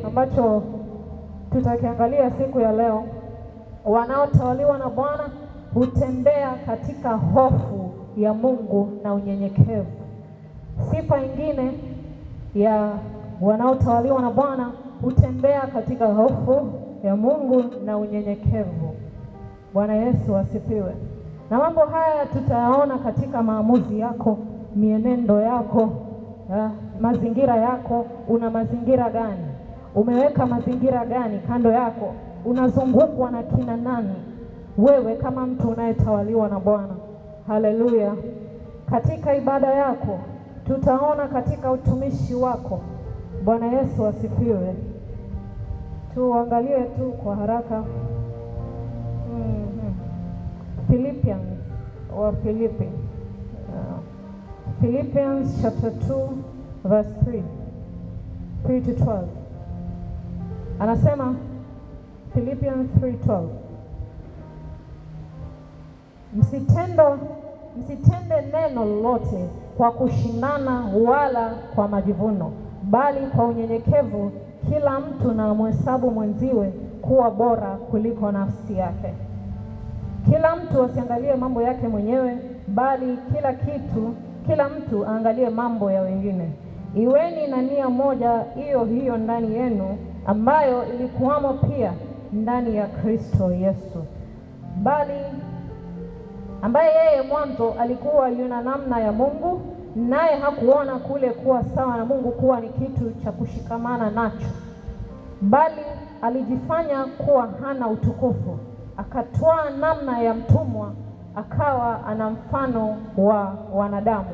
ambacho tutakiangalia siku ya leo, wanaotawaliwa na Bwana hutembea katika hofu ya Mungu na unyenyekevu. Sifa nyingine ya wanaotawaliwa na Bwana hutembea katika hofu ya Mungu na unyenyekevu. Bwana Yesu asifiwe. Na mambo haya tutayaona katika maamuzi yako, mienendo yako, mazingira yako. Una mazingira gani? Umeweka mazingira gani kando yako? Unazungukwa na kina nani wewe kama mtu unayetawaliwa na Bwana? Haleluya. Katika ibada yako tutaona, katika utumishi wako. Bwana Yesu asifiwe. Tuangalie tu kwa haraka Philippians or Philippians chapter 2 verse 3 to 12. Anasema Philippians 3:12, msitende neno lolote kwa kushindana wala kwa majivuno, bali kwa unyenyekevu kila mtu na amhesabu mwenziwe kuwa bora kuliko nafsi yake. Kila mtu asiangalie mambo yake mwenyewe, bali kila mtu aangalie mambo ya wengine. Iweni na nia moja hiyo hiyo ndani yenu, ambayo ilikuwamo pia ndani ya Kristo Yesu, ambaye yeye mwanzo alikuwa yuna namna ya Mungu, naye hakuona kule kuwa sawa na Mungu kuwa ni kitu cha kushikamana nacho, bali alijifanya kuwa hana utukufu, akatwaa namna ya mtumwa, akawa ana mfano wa wanadamu.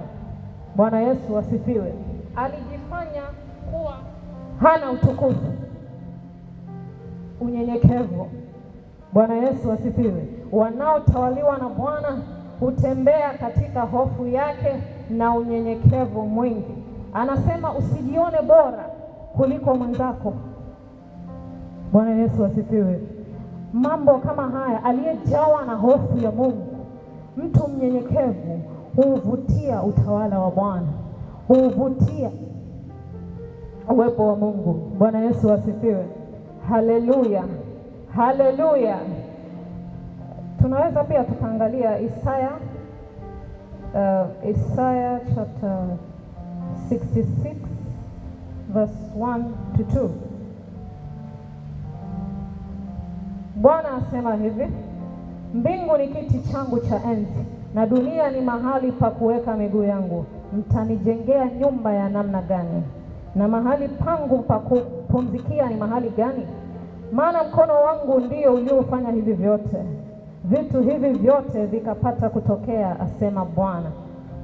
Bwana Yesu asifiwe. Alijifanya kuwa hana utukufu, unyenyekevu. Bwana Yesu asifiwe. Wanaotawaliwa na Bwana hutembea katika hofu yake na unyenyekevu mwingi. Anasema usijione bora kuliko mwenzako. Bwana Yesu asifiwe. Mambo kama haya, aliyejawa na hofu ya Mungu, mtu mnyenyekevu, huvutia utawala wa Bwana, huvutia uwepo wa Mungu. Bwana Yesu asifiwe. Haleluya, haleluya. Tunaweza pia tukaangalia Isaiah chapter 66 verse 1 to 2. Bwana asema hivi: mbingu ni kiti changu cha enzi, na dunia ni mahali pa kuweka miguu yangu. Mtanijengea nyumba ya namna gani? Na mahali pangu pa kupumzikia ni mahali gani? Maana mkono wangu ndio uliofanya hivi vyote, vitu hivi vyote vikapata kutokea, asema Bwana.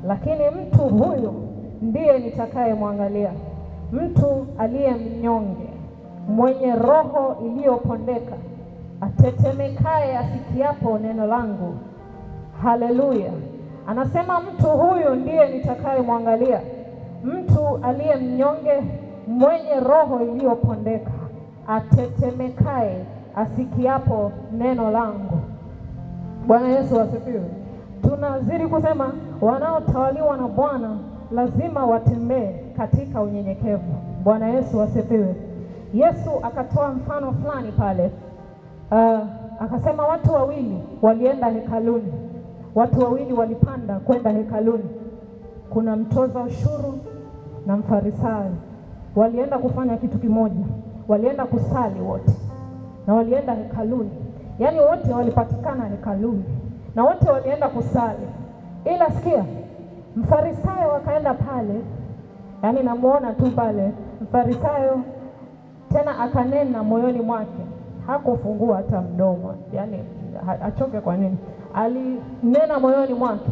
Lakini mtu huyu ndiye nitakayemwangalia, mtu aliye mnyonge, mwenye roho iliyopondeka, atetemekaye asikiapo neno langu. Haleluya. Anasema mtu huyu ndiye nitakayemwangalia, mtu aliye mnyonge, mwenye roho iliyopondeka, atetemekaye asikiapo neno langu. Bwana Yesu asifiwe. Tunazidi kusema wanaotawaliwa na Bwana lazima watembee katika unyenyekevu. Bwana Yesu asifiwe. Yesu akatoa mfano fulani pale. Akasema watu wawili walienda hekaluni. Watu wawili walipanda kwenda hekaluni. Kuna mtoza ushuru na mfarisayo. Walienda kufanya kitu kimoja. Walienda kusali wote. Na walienda hekaluni. Yaani wote walipatikana hekaluni. Na wote walienda kusali. Ila sikia, mfarisayo akaenda pale. Yaani namuona tu pale mfarisayo, tena akanena moyoni mwake. Hakufungua hata mdomo. Yaani achoke kwa nini? Alinena moyoni mwake.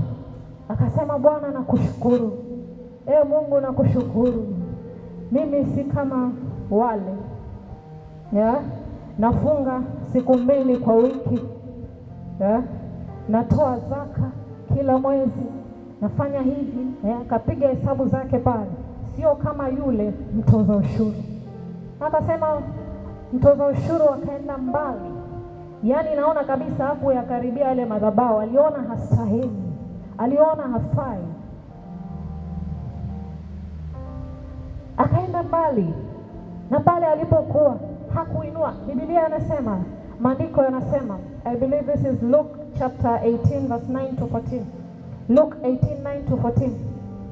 Akasema, Bwana nakushukuru. Mungu nakushukuru. Mimi si kama wale. Nafunga siku 2 kwa wiki. Natoa zaka kila mwezi. Nafanya hivi. Akapiga hesabu zake pale. Sio kama yule mtoza ushuru. Akasema mtoza ushuru akaenda mbali. Yaani naona kabisa hapo yakaribia yale madhabahu, aliona hastahili, aliona hafai. Akaenda mbali. na pale alipokuwa hakuinua. Biblia anasema, maandiko yanasema, I believe this is Luke chapter 18 verse 9 to 14. Luke 18:9 to 14.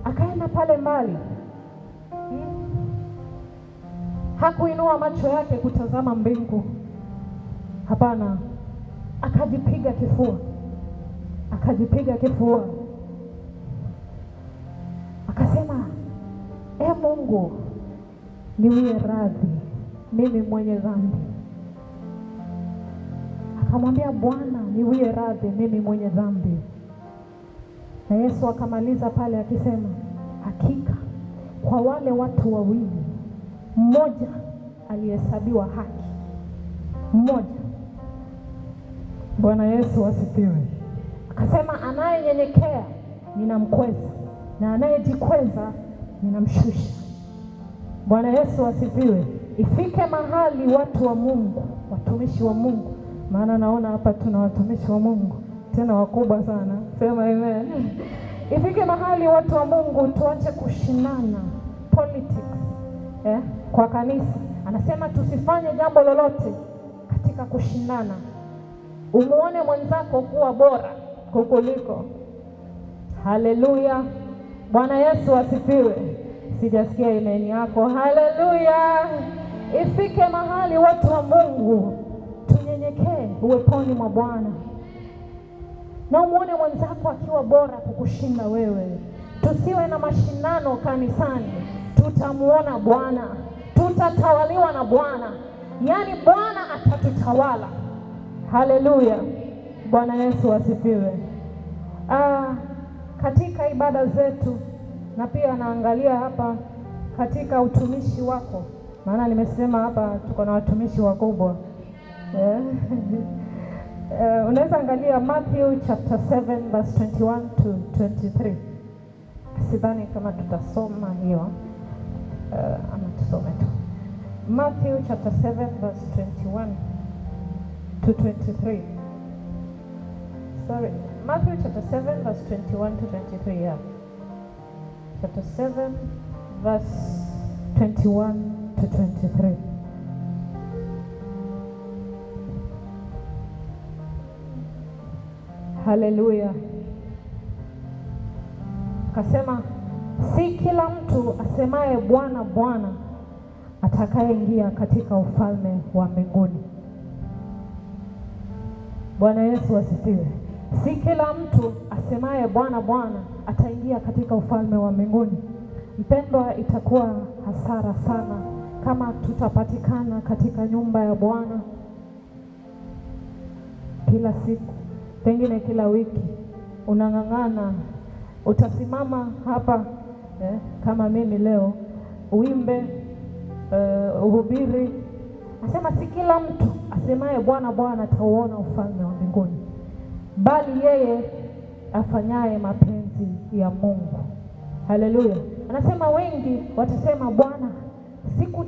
Akaenda pale mbali, hakuinua macho yake kutazama mbingu, hapana, akajipiga kifua, akasema, Mungu, niwie radhi, mimi mwenye dhambi. Akamwambia Bwana, niwie radhi, mimi mwenye dhambi. Na Yesu akamaliza pale akisema, hakika kwa wale watu wawili, mmoja alihesabiwa haki, mmoja. Bwana Yesu asifiwe. Akasema, anayenyenyekea ninamkweza, na anayejikweza ninamshusha. Bwana Yesu asifiwe. Ifike mahali watu wa Mungu, watumishi wa Mungu, maana naona hapa tuna watumishi wa Mungu tena wakubwa sana, sema amen. Ifike mahali watu wa Mungu tuache kushindana politics kwa kanisa. Anasema tusifanye jambo lolote katika kushindana. Umuone mwenzako kuwa bora kukuliko. Haleluya. Bwana Yesu asifiwe. Sijasikia imani yako. Haleluya. Ifike mahali watu wa Mungu tunyenyekee uweponi mwa Bwana, na umuone mwenzako akiwa bora kukushinda wewe. Tusiwe na mashindano kanisani. Tutamuona Bwana, tutatawaliwa na Bwana, yaani Bwana atatutawala. Haleluya. Bwana Yesu asifiwe. Katika ibada zetu, na pia naangalia hapa katika utumishi wako, maana nimesema hapa tuko na watumishi wakubwa. Unaweza angalia Matthew chapter 7 verse 21 to 23. Sidhani kama tutasoma hiyo, ama tusome tu Matthew chapter 7 verse 21 to 23. Sorry, Matthew chapter 7 verse 21 to 23. Yeah, chapter 7 verse 21 to 23. Haleluya. Akasema, si kila mtu asemaye Bwana Bwana atakayeingia katika ufalme wa mbinguni. Bwana Yesu asifiwe. Si kila mtu asemaye Bwana Bwana ataingia katika ufalme wa mbinguni. Mpendwa, itakuwa hasara sana kama tutapatikana katika nyumba ya Bwana kila siku, pengine kila wiki unang'ang'ana. Utasimama hapa kama mimi leo, uimbe, uhubiri. Nasema si kila mtu asemaye Bwana Bwana atauona ufalme wa mbinguni, bali yeye afanyaye mapenzi ya Mungu. Haleluya. Anasema wengi watasema Bwana, siku